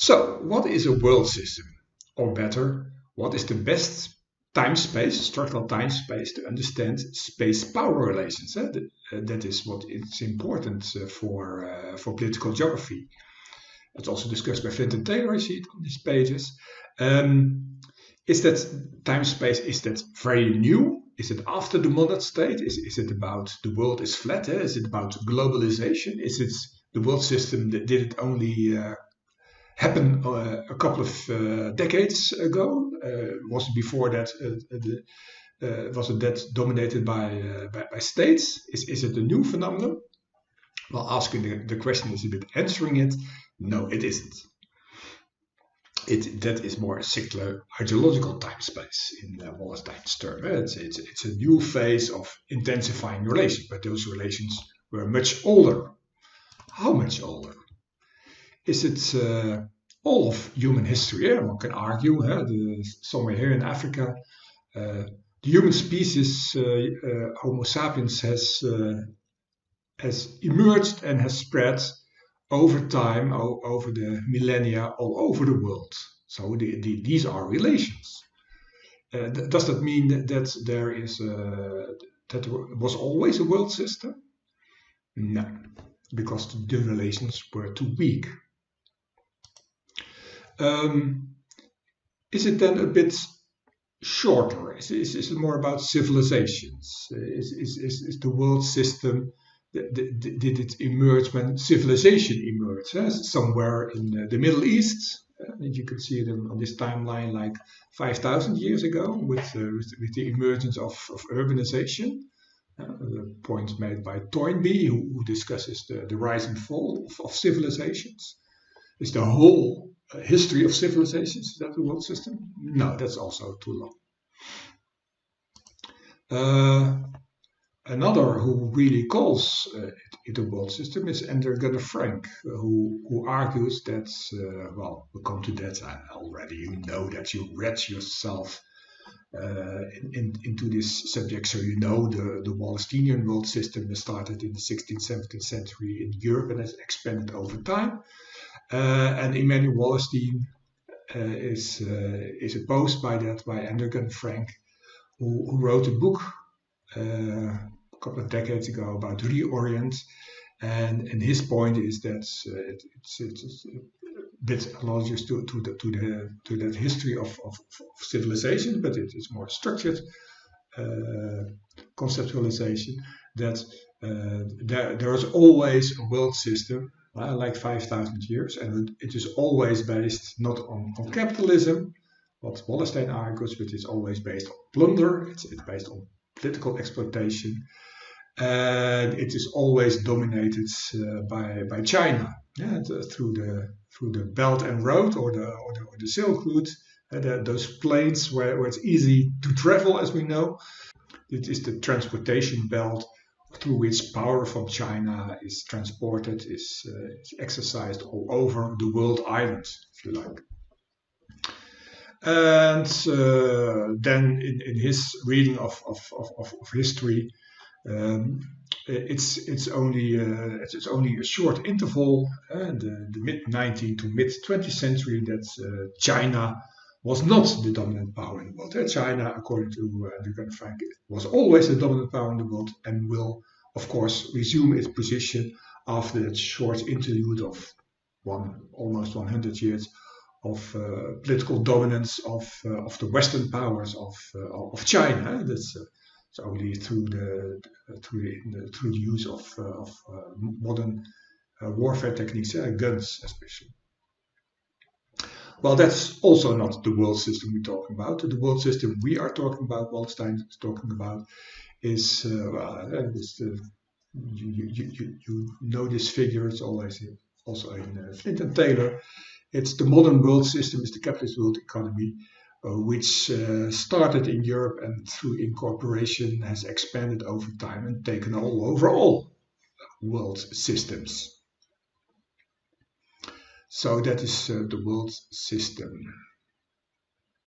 So, what is a world system? Or better, what is the best time space, structural time space, to understand space power relations? That is what is important for political geography. It's also discussed by Flint and Taylor, I see it on these pages. Is that time space, is that very new? Is it after the modern state? Is it about the world is flat? Is it about globalization? Is it the world system that did it only happen a couple of decades ago? Was it before that? Was it that dominated by states? Is it a new phenomenon? Well, asking the question is a bit answering it. No, it isn't. That is more a cyclical hydrological time space in Wallenstein's term. It's a new phase of intensifying relations, but those relations were much older. How much older? Is it all of human history? Yeah, one can argue. Somewhere here in Africa, the human species, Homo sapiens, has emerged and has spread over time, over the millennia, all over the world. So these are relations. Does that mean that there was always a world system? No, because the relations were too weak. Is it then a bit shorter? Is it more about civilizations? Is the world system, did it emerge when civilization emerged? Somewhere in the Middle East? You can see it on this timeline like 5,000 years ago with the emergence of urbanization. The point made by Toynbee, who discusses the rise and fall of civilizations. Is the whole history of civilizations, is that the world system? No, that's also too long. Another who really calls it a world system is Andrew Gunnar Frank, who argues that, well, we'll come to that already. You know that you read yourself into this subject, so you know the Wallsteinian world system that started in the 16th, 17th century in Europe and has expanded over time. And Immanuel Wallerstein is opposed by that, by Andrew Gunnar Frank, who wrote a book a couple of decades ago about reorient, and his point is that it's a bit analogous to that history of civilization, but it is more structured conceptualization, that there is always a world system like 5,000 years, and it is always based not on capitalism, what Wallerstein argues, but it's always based on plunder, it's based on political exploitation, and it is always dominated by China, through the Belt and Road or the Silk Route, those plains where it's easy to travel, as we know. It is the transportation belt through which power from China is transported, is exercised all over the world island, if you like. And then in his reading of history, it's only a short interval, the mid-19th to mid-20th century, that China was not the dominant power in the world. China, according to Gunnar Frank, was always the dominant power in the world and will, of course, resume its position after that short interlude of almost 100 years of political dominance of the Western powers of China. That's only through the use of modern warfare techniques, guns especially. Well, that's also not the world system we're talking about. The world system we are talking about, Wallerstein is talking about, is you know this figure. It's always also in Flint and Taylor. It's the modern world system, it's the capitalist world economy, which started in Europe and through incorporation has expanded over time and taken over all world systems. So that is the world system.